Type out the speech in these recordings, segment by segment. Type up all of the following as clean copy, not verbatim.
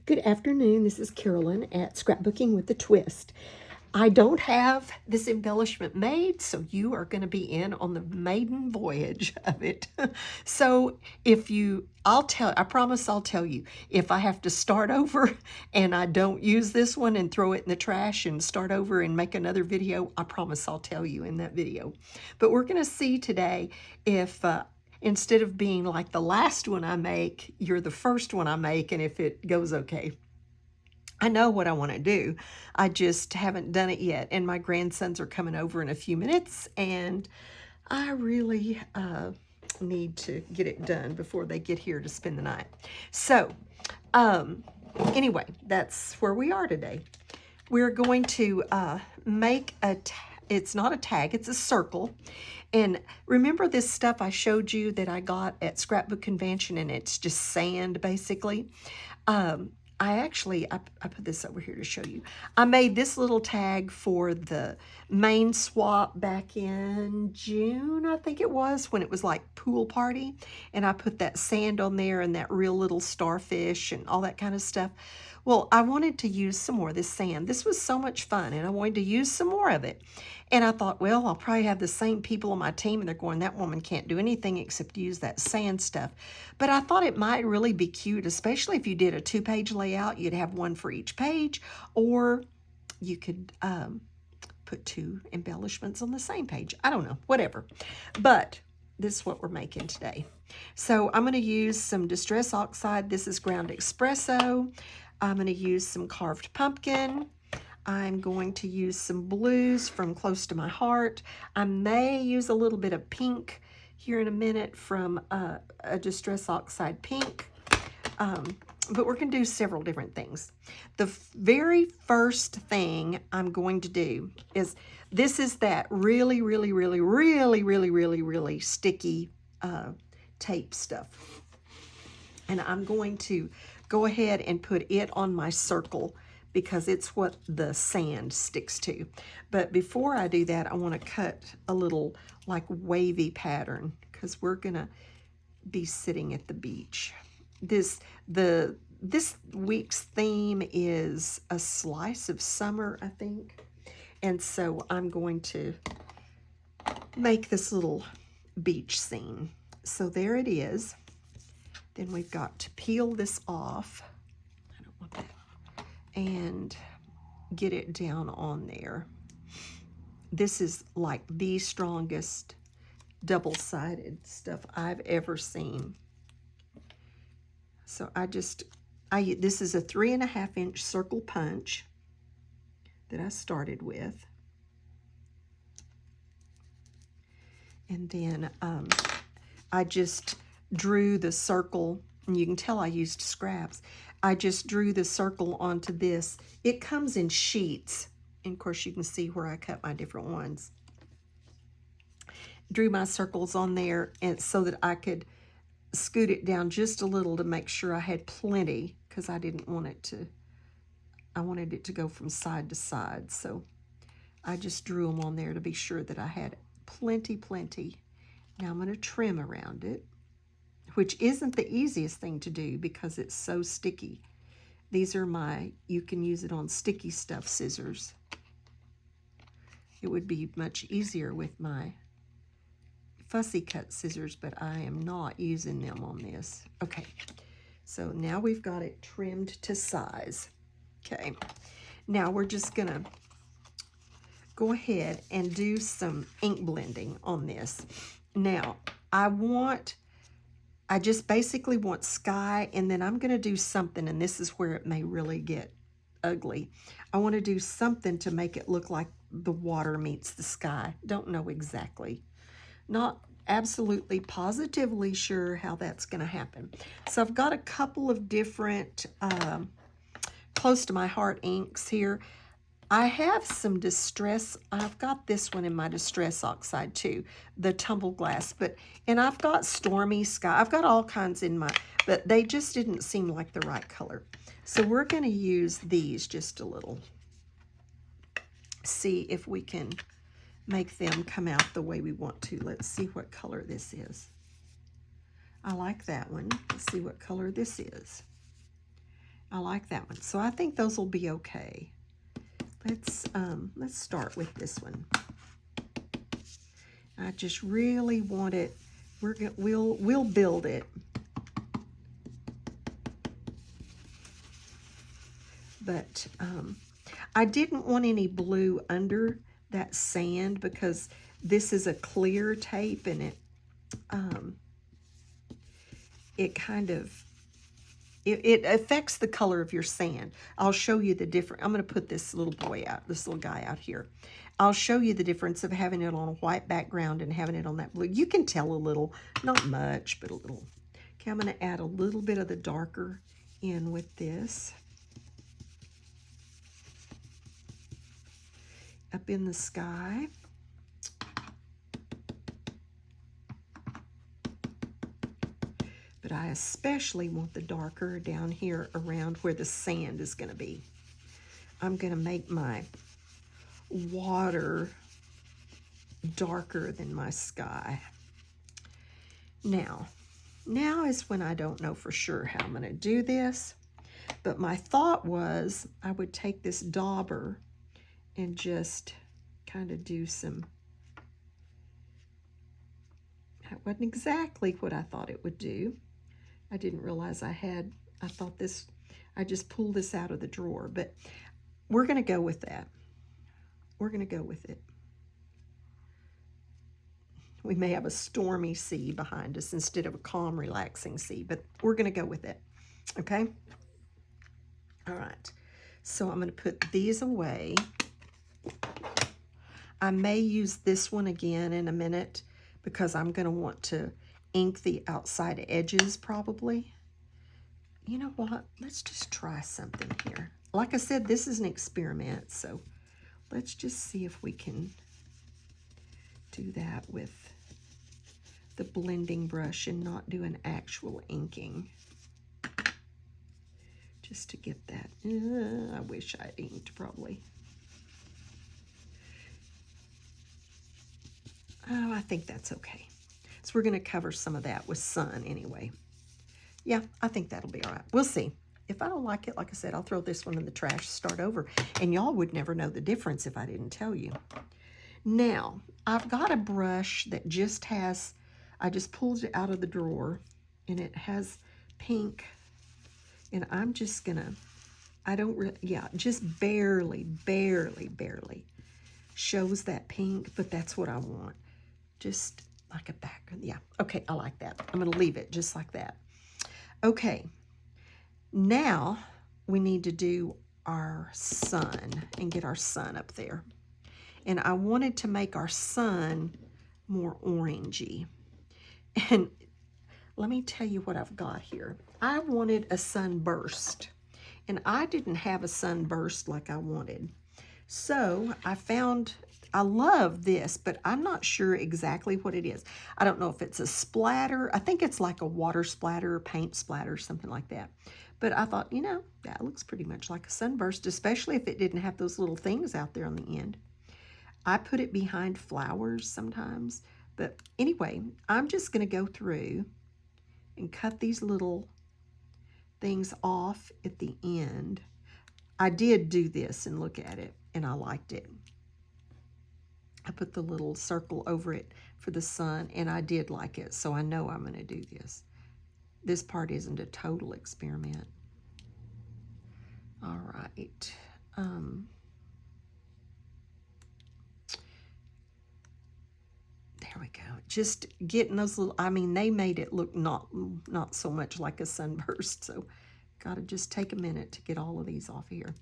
Good afternoon. This is Carolyn at Scrapbooking with a Twist. I don't have this embellishment made, so you are going to be in on the maiden voyage of it. So I promise I'll tell you, if I have to start over and I don't use this one and throw it in the trash and start over and make another video, I promise I'll tell you in that video. But we're going to see today if instead of being like the last one I make, you're the first one I make, and if it goes okay. I know what I want to do. I just haven't done it yet. And my grandsons are coming over in a few minutes, and I really need to get it done before they get here to spend the night. So, anyway, that's where we are today. We're going to make it's not a tag, it's a circle. And remember this stuff I showed you that I got at Scrapbook Convention, and it's just sand basically. I put this over here to show you. I made this little tag for the main swap back in June, I think it was, when it was like pool party. And I put that sand on there and that real little starfish and all that kind of stuff. Well, I wanted to use some more of this sand. This was so much fun, and I wanted to use some more of it. And I thought, well, I'll probably have the same people on my team, and they're going, that woman can't do anything except use that sand stuff. But I thought it might really be cute, especially if you did a 2-page layout. You'd have one for each page, or you could put 2 embellishments on the same page. I don't know, whatever. But this is what we're making today. So I'm going to use some Distress Oxide. This is ground espresso. I'm going to use some carved pumpkin. I'm going to use some blues from Close to My Heart. I may use a little bit of pink here in a minute from a Distress Oxide pink. But we're going to do several different things. The very first thing I'm going to do is, this is that really sticky tape stuff. And I'm going to go ahead and put it on my circle because it's what the sand sticks to. But before I do that, I want to cut a little like wavy pattern because we're going to be sitting at the beach. This week's theme is a slice of summer, I think. And so I'm going to make this little beach scene. So there it is. Then we've got to peel this off. I don't want that. And get it down on there. This is like the strongest double-sided stuff I've ever seen. So this is a 3.5-inch circle punch that I started with. And then I just drew the circle, and you can tell I used scraps. I just drew the circle onto this. It comes in sheets, and of course you can see where I cut my different ones. Drew my circles on there, and so that I could scoot it down just a little to make sure I had plenty, because I didn't want it to, I wanted it to go from side to side. So I just drew them on there to be sure that I had plenty. Now I'm going to trim around it, which isn't the easiest thing to do because it's so sticky. These are you can use it on sticky stuff scissors. It would be much easier with my fussy cut scissors, but I am not using them on this. Okay, so now we've got it trimmed to size. Okay, now we're just gonna go ahead and do some ink blending on this. Now, I just basically want sky, and then I'm gonna do something, and this is where it may really get ugly. I wanna do something to make it look like the water meets the sky. Don't know exactly. Not absolutely positively sure how that's going to happen. So I've got a couple of different Close to My Heart inks here. I have some Distress. I've got this one in my Distress Oxide too, the Tumble Glass. And I've got Stormy Sky. I've got all kinds in my, but they just didn't seem like the right color. So we're going to use these just a little. See if we can make them come out the way we want to. Let's see what color this is. I like that one. Let's see what color this is. I like that one. So I think those will be okay. Let's start with this one. I just really want it. We'll build it. But I didn't want any blue under that sand because this is a clear tape, and it kind of it affects the color of your sand. I'll show you the difference. I'm going to put this little guy out here. I'll show you the difference of having it on a white background and having it on that blue. You can tell a little, not much, but a little. Okay, I'm going to add a little bit of the darker in with this. Up in the sky. But I especially want the darker down here around where the sand is going to be. I'm going to make my water darker than my sky. Now is when I don't know for sure how I'm going to do this. But my thought was I would take this dauber and just kind of do some. That wasn't exactly what I thought it would do. I didn't realize I just pulled this out of the drawer, but we're going to go with that. We're going to go with it. We may have a stormy sea behind us instead of a calm, relaxing sea, but we're going to go with it. Okay? All right. So I'm going to put these away. I may use this one again in a minute because I'm going to want to ink the outside edges probably. You know what? Let's just try something here. Like I said, this is an experiment, so let's just see if we can do that with the blending brush and not do an actual inking. Just to get that. I wish I'd inked probably. Oh, I think that's okay. So we're going to cover some of that with sun anyway. Yeah, I think that'll be all right. We'll see. If I don't like it, like I said, I'll throw this one in the trash, start over. And y'all would never know the difference if I didn't tell you. Now, I've got a brush that just has, I just pulled it out of the drawer, and it has pink. And I'm just going to, just barely shows that pink, but that's what I want. Just like a background. Yeah, okay, I like that. I'm going to leave it just like that. Okay, now we need to do our sun and get our sun up there. And I wanted to make our sun more orangey. And let me tell you what I've got here. I wanted a sunburst, and I didn't have a sunburst like I wanted. So I love this, but I'm not sure exactly what it is. I don't know if it's a splatter. I think it's like a water splatter, paint splatter, something like that. But I thought, you know, that looks pretty much like a sunburst, especially if it didn't have those little things out there on the end. I put it behind flowers sometimes. But anyway, I'm just going to go through and cut these little things off at the end. I did do this and look at it, and I liked it. I put the little circle over it for the sun, and I did like it, so I know I'm going to do this. This part isn't a total experiment. All right. There we go. Just getting those little, I mean, they made it look not so much like a sunburst, so got to just take a minute to get all of these off here.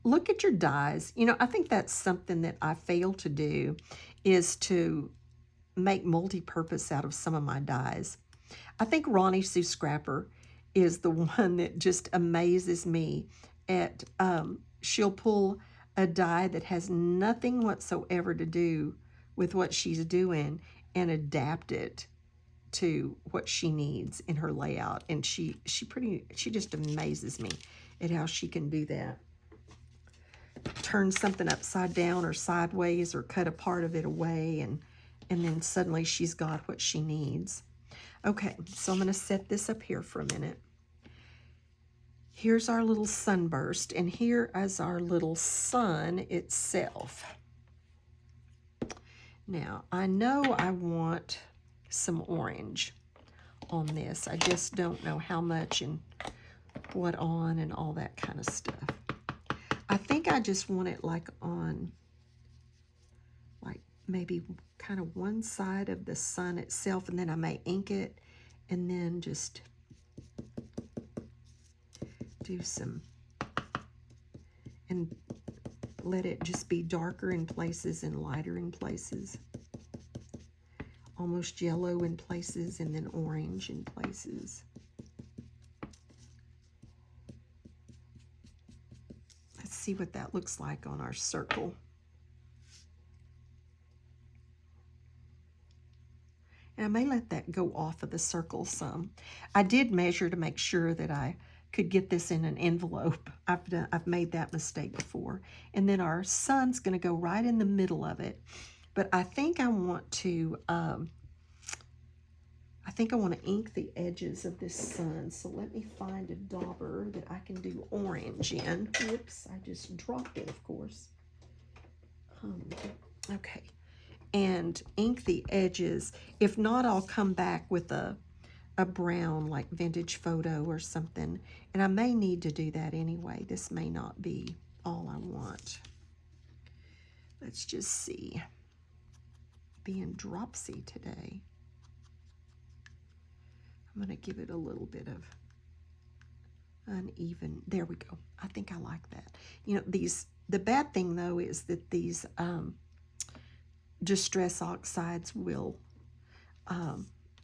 Look at your dies. You know, I think that's something that I fail to do, is to make multi-purpose out of some of my dies. I think Ronnie Sue Scrapper is the one that just amazes me at, she'll pull a die that has nothing whatsoever to do with what she's doing and adapt it to what she needs in her layout. And she just amazes me at how she can do that. Turn something upside down or sideways, or cut a part of it away, and then suddenly she's got what she needs. Okay, so I'm going to set this up here for a minute. Here's our little sunburst, and here is our little sun itself. Now, I know I want some orange on this. I just don't know how much and what on and all that kind of stuff. I think I just want it like on, like maybe kind of one side of the sun itself, and then I may ink it and then just do some, and let it just be darker in places and lighter in places. Almost yellow in places and then orange in places. Let's see what that looks like on our circle. And I may let that go off of the circle some. I did measure to make sure that I could get this in an envelope. I've made that mistake before. And then our sun's going to go right in the middle of it. But I think I want to ink the edges of this sun. So let me find a dauber that I can do orange in. Whoops, I just dropped it, of course. Okay. And ink the edges. If not, I'll come back with a brown, like vintage photo or something. And I may need to do that anyway. This may not be all I want. Let's just see. Being dropsy today. I'm going to give it a little bit of uneven. There we go. I think I like that. You know, the bad thing though is that these distress oxides will,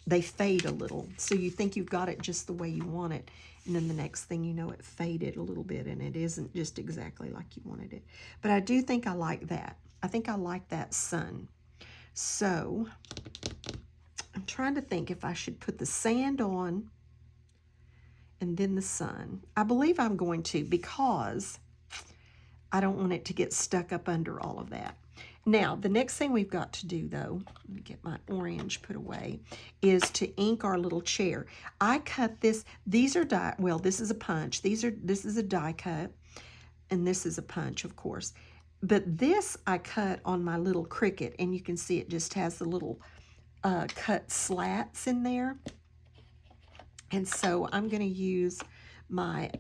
they fade a little. So you think you've got it just the way you want it, and then the next thing you know, it faded a little bit, and it isn't just exactly like you wanted it. But I do think I like that. I think I like that sun. So I'm trying to think if I should put the sand on and then the sun. I believe I'm going to, because I don't want it to get stuck up under all of that. Now, the next thing we've got to do, though, let me get my orange put away, is to ink our little chair. I cut this. These are die. Well, this is a punch. This is a die cut, and this is a punch, of course. But this I cut on my little Cricut, and you can see it just has the little cut slats in there. And so I'm going to use my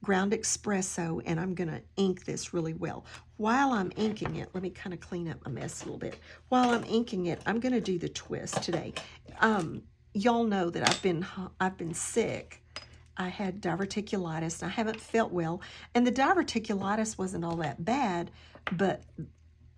ground espresso, and I'm going to ink this really well. While I'm inking it, let me kind of clean up my mess a little bit. While I'm inking it, I'm going to do the twist today. Y'all know that I've been sick. I had diverticulitis, and I haven't felt well. And the diverticulitis wasn't all that bad, but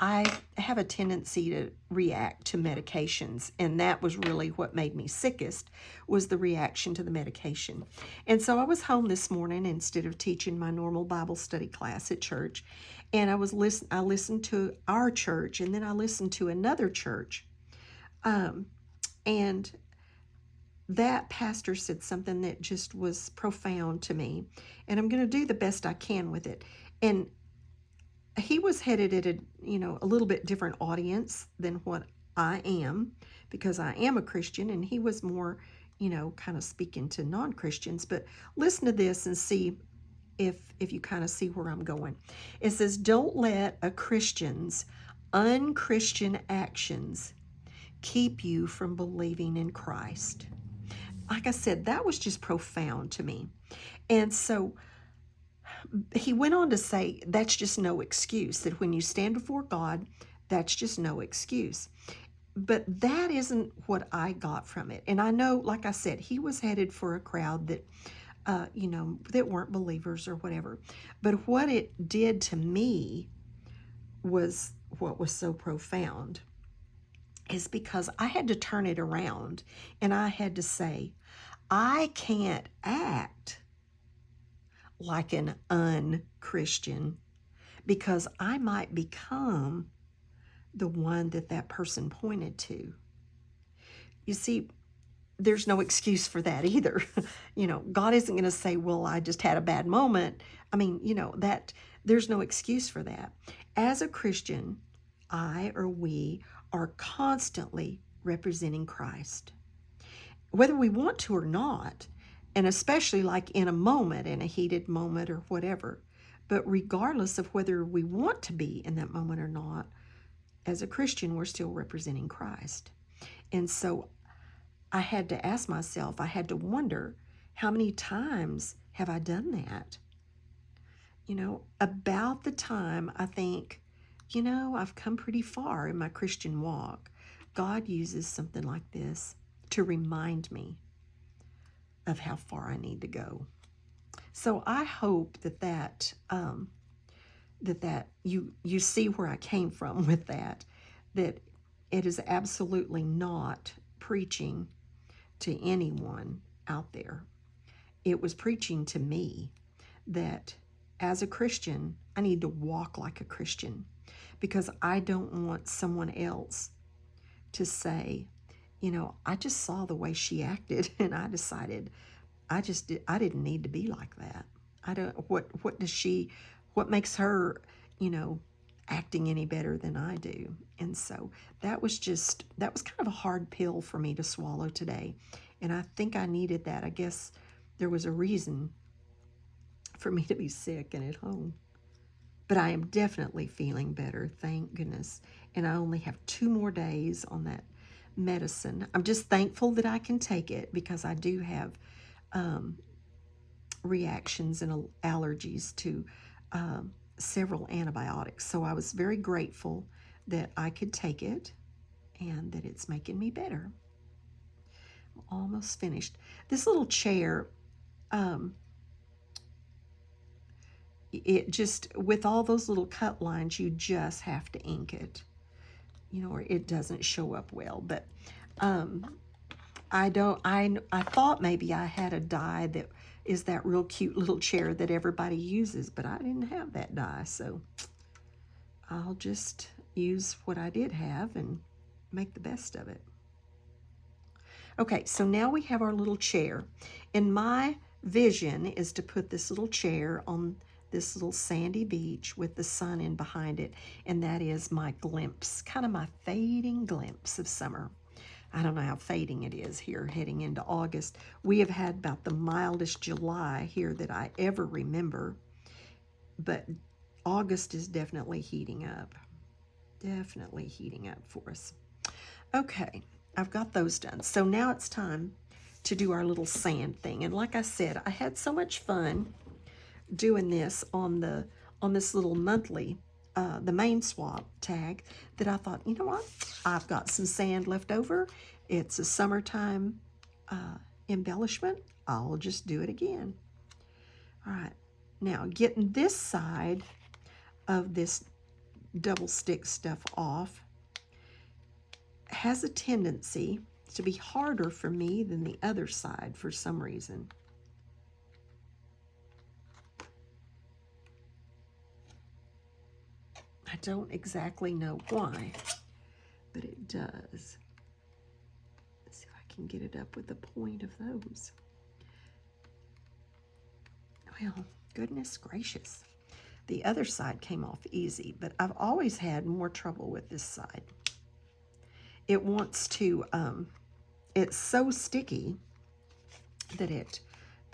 I have a tendency to react to medications, and that was really what made me sickest, was the reaction to the medication. And so I was home this morning instead of teaching my normal Bible study class at church, and I listened to our church, and then I listened to another church, and that pastor said something that just was profound to me, and I'm going to do the best I can with it. And he was headed at a little bit different audience than what I am, because I am a Christian, and he was more, kind of speaking to non-Christians. But listen to this and see if you kind of see where I'm going. It says, don't let a Christian's unchristian actions keep you from believing in Christ. Like I said, that was just profound to me. And so he went on to say, that's just no excuse, that when you stand before God, that's just no excuse. But that isn't what I got from it. And I know, like I said, he was headed for a crowd that, that weren't believers or whatever. But what it did to me was what was so profound, is because I had to turn it around, and I had to say, I can't act like an unchristian, because I might become the one that person pointed to. You see, there's no excuse for that either. God isn't going to say, well, I just had a bad moment. I mean, that there's no excuse for that. As a Christian, I or we are constantly representing Christ. Whether we want to or not, And especially like in a moment, in a heated moment or whatever. But regardless of whether we want to be in that moment or not, as a Christian, we're still representing Christ. And so I had to ask myself, I had to wonder, how many times have I done that? You know, about the time I think, you know, I've come pretty far in my Christian walk, God uses something like this to remind me of how far I need to go. So I hope that you see where I came from with that it is absolutely not preaching to anyone out there. It was preaching to me that as a Christian, I need to walk like a Christian, because I don't want someone else to say, you know, I just saw the way she acted and I decided I didn't need to be like that. I don't, what makes her, you know, acting any better than I do? And so that was kind of a hard pill for me to swallow today. And I think I needed that. I guess there was a reason for me to be sick and at home. But I am definitely feeling better, thank goodness. And I only have 2 more days on that medicine. I'm just thankful that I can take it, because I do have reactions and allergies to several antibiotics. So I was very grateful that I could take it and that it's making me better. I'm almost finished. This little chair, it just, with all those little cut lines, you just have to ink it, you know, or it doesn't show up well. But I thought maybe I had a die that is that real cute little chair that everybody uses, but I didn't have that die, so I'll just use what I did have and make the best of it. Okay, so now we have our little chair, and my vision is to put this little chair on this little sandy beach with the sun in behind it, and that is my glimpse, kind of my fading glimpse of summer. I don't know how fading it is here heading into August. We have had about the mildest July here that I ever remember, but August is definitely heating up. Definitely heating up for us. Okay, I've got those done. So now it's time to do our little sand thing. And like I said, I had so much fun doing this on this little monthly the main swap tag, that I thought, you know what, I've got some sand left over. It's a summertime embellishment. I'll just do it again. All right, now getting this side of this double stick stuff off has a tendency to be harder for me than the other side for some reason. I don't exactly know why, but it does. Let's see if I can get it up with the point of those. Well, goodness gracious. The other side came off easy, but I've always had more trouble with this side. It wants to, it's so sticky that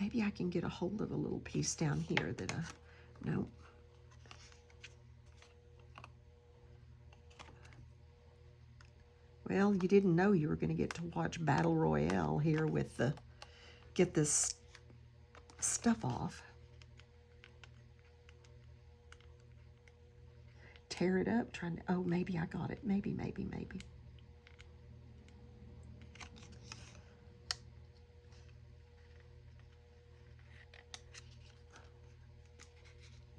maybe I can get a hold of a little piece down here that no. Well, you didn't know you were going to get to watch Battle Royale here with get this stuff off. Tear it up, trying to, oh, maybe I got it. Maybe.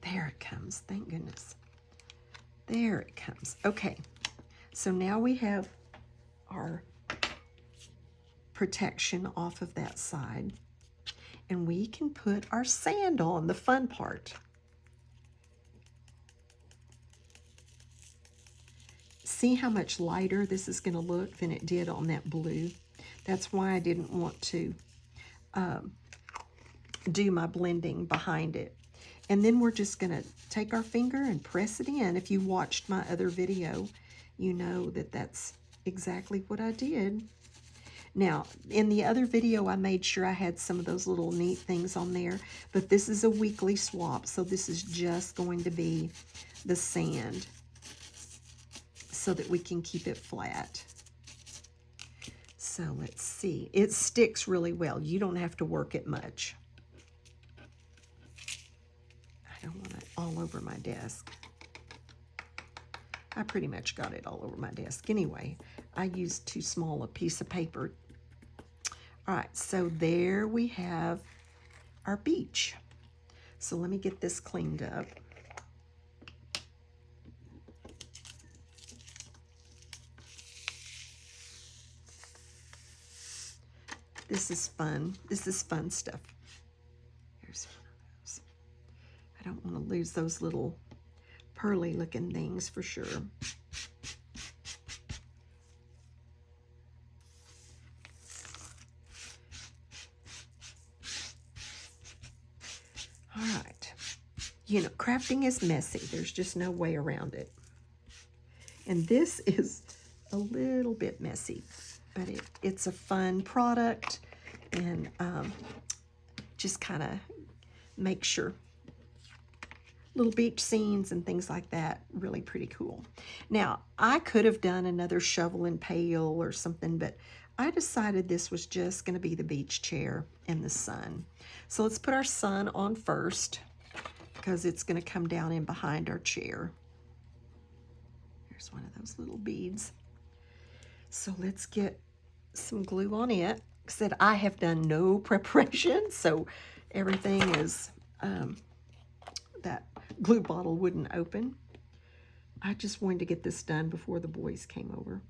There it comes, thank goodness. There it comes. Okay, so now we have our protection off of that side, and we can put our sand on, the fun part. See how much lighter this is going to look than it did on that blue? That's why I didn't want to do my blending behind it. And then we're just going to take our finger and press it in. If you watched my other video, you know that that's exactly what I did. Now, in the other video, I made sure I had some of those little neat things on there, but this is a weekly swap, so this is just going to be the sand so that we can keep it flat. So let's see. It sticks really well. You don't have to work it much. I don't want it all over my desk. I pretty much got it all over my desk anyway. I used too small a piece of paper. All right, so there we have our beach. So let me get this cleaned up. This is fun. This is fun stuff. Here's one of those. I don't want to lose those little pearly looking things for sure. All right. You know, crafting is messy. There's just no way around it. And this is a little bit messy, but it's a fun product, and just kind of make sure little beach scenes and things like that, really pretty cool. Now, I could have done another shovel and pail or something, but I decided this was just going to be the beach chair and the sun. So let's put our sun on first, because it's going to come down in behind our chair. Here's one of those little beads. So let's get some glue on it. Like I said, I have done no preparation, so everything is, that glue bottle wouldn't open. I just wanted to get this done before the boys came over.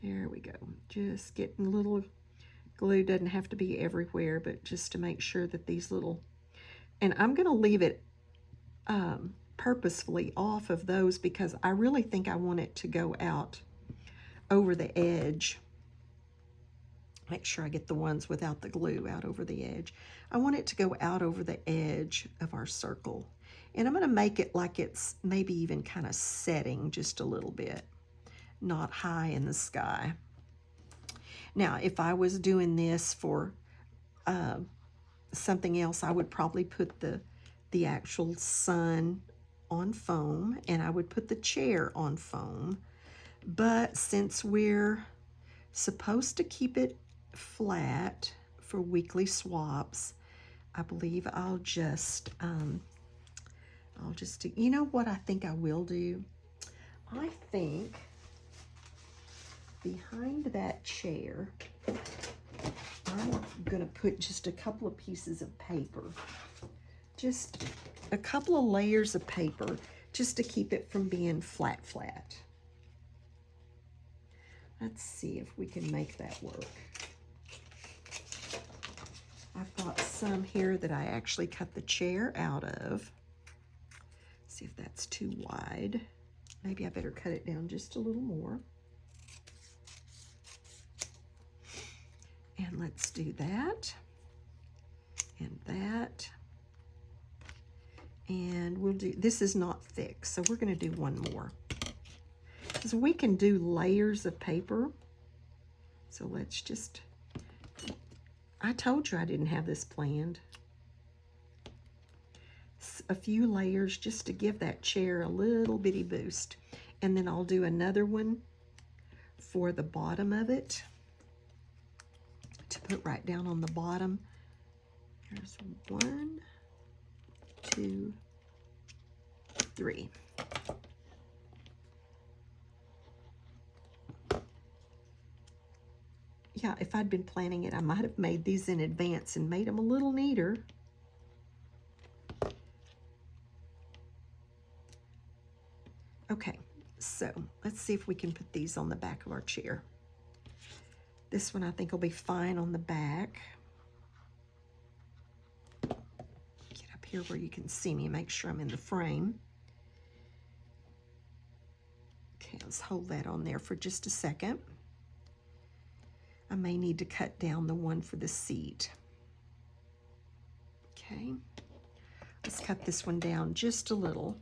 There we go. Just getting a little glue. Doesn't have to be everywhere, but just to make sure that these little, and I'm going to leave it purposefully off of those, because I really think I want it to go out over the edge. Make sure I get the ones without the glue out over the edge. I want it to go out over the edge of our circle. And I'm going to make it like it's maybe even kind of setting just a little bit, not high in the sky. Now, if I was doing this for something else, I would probably put the actual sun on foam, and I would put the chair on foam. But since we're supposed to keep it flat for weekly swaps, I believe I'll just do, you know what I think I will do? I think behind that chair, I'm gonna put just a couple of pieces of paper, just a couple of layers of paper, just to keep it from being flat. Let's see if we can make that work. I've got some here that I actually cut the chair out of. See if that's too wide. Maybe I better cut it down just a little more. And let's do that and that. And we'll do, this is not thick, so we're going to do one more. So we can do layers of paper. So let's just, I told you I didn't have this planned. A few layers just to give that chair a little bitty boost. And then I'll do another one for the bottom of it to put right down on the bottom. Here's 1, 2, 3. Yeah, if I'd been planning it, I might have made these in advance and made them a little neater. Okay, so let's see if we can put these on the back of our chair. This one I think will be fine on the back. Get up here where you can see me, make sure I'm in the frame. Okay, let's hold that on there for just a second. I may need to cut down the one for the seat. Okay, let's cut this one down just a little.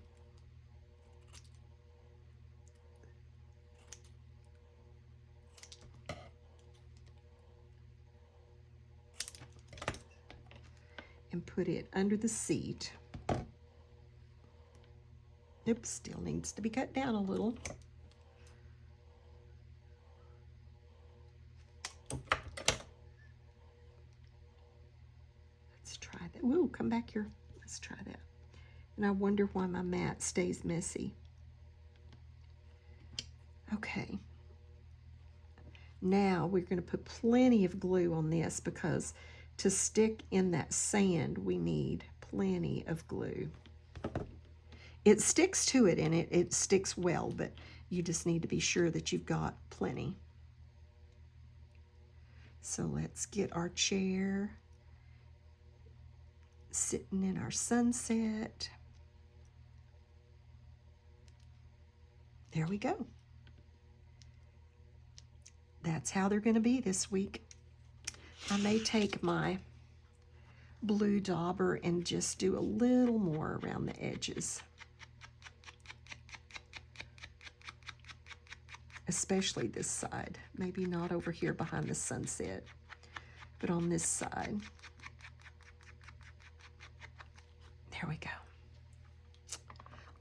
and put it under the seat. Oops, still needs to be cut down a little. Let's try that. Ooh, come back here. Let's try that. And I wonder why my mat stays messy. Okay. Now we're going to put plenty of glue on this because to stick in that sand, we need plenty of glue. It sticks to it and it sticks well, but you just need to be sure that you've got plenty. So let's get our chair sitting in our sunset. There we go. That's how they're going to be this week. I may take my blue dauber and just do a little more around the edges. Especially this side. Maybe not over here behind the sunset, but on this side. There we go.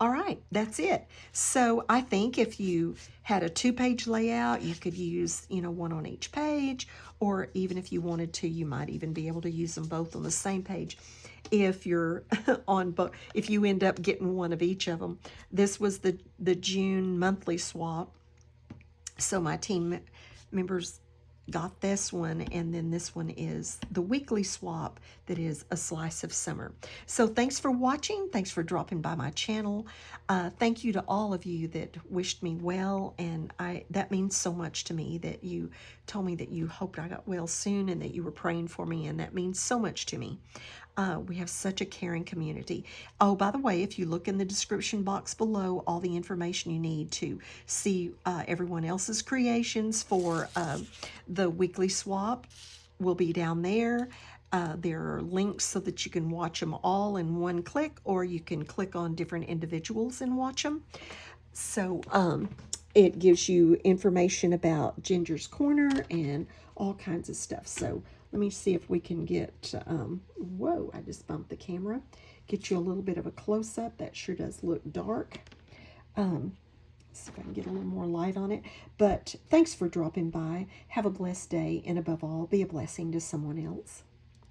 All right, that's it. So I think if you had a 2-page layout, you could use, one on each page, or even if you wanted to, you might even be able to use them both on the same page. If you're on both, if you end up getting one of each of them. This was the June monthly swap. So my team members got this one, and then this one is the weekly swap that is a slice of summer. So thanks for watching. Thanks for dropping by my channel. Thank you to all of you that wished me well, and that means so much to me that you told me that you hoped I got well soon and that you were praying for me, and that means so much to me. We have such a caring community. Oh, by the way, if you look in the description box below, all the information you need to see everyone else's creations for the weekly swap will be down there. There are links so that you can watch them all in one click, or you can click on different individuals and watch them. So it gives you information about Ginger's Corner and all kinds of stuff. So let me see if we can get, whoa, I just bumped the camera. Get you a little bit of a close-up. That sure does look dark. See if I can get a little more light on it. But thanks for dropping by. Have a blessed day, and above all, be a blessing to someone else.